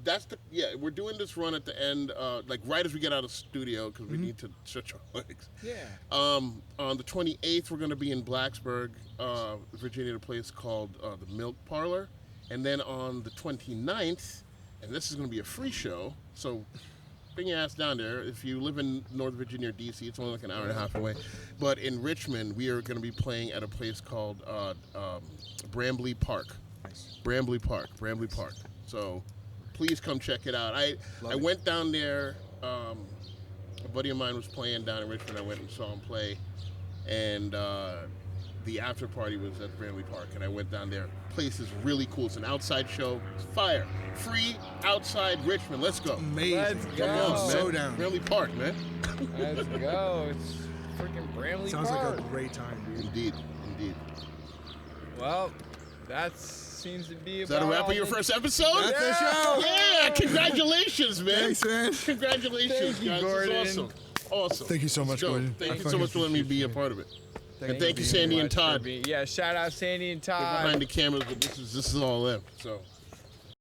we're doing this run at the end, like right as we get out of the studio, because we need to stretch our legs. Yeah. On the 28th, we're going to be in Blacksburg, Virginia, at a place called the Milk Parlor. And then on the 29th, and this is going to be a free show, so bring your ass down there. If you live in Northern Virginia or D.C., it's only like an hour and a half away. But in Richmond, we are going to be playing at a place called Brambley Park. Nice. Brambley Park. So please come check it out. I went down there. A buddy of mine was playing down in Richmond. I went and saw him play. And the after party was at Brambley Park. And I went down there. Place is really cool. It's an outside show. It's fire. Free outside Richmond. Let's go. Amazing. Let's Come go. on, man. So down. Brambley Park, man. Let's go. It's freaking Bramley Sounds Park. like a great time, dude. Indeed. Well, that seems to be Is that a about wrap all of your the- first episode? That's the show. Yeah, congratulations, man. Thanks, man. Congratulations, Thank you, guys. Gordon. This is awesome. Thank you so Let's much, go. Gordon. Thank I you so fucking much for letting me be a appreciate part of it. Thank And thank you, very Sandy and much for Todd. being- Yeah, shout out Sandy and They're Todd. behind the cameras, but this is all them. So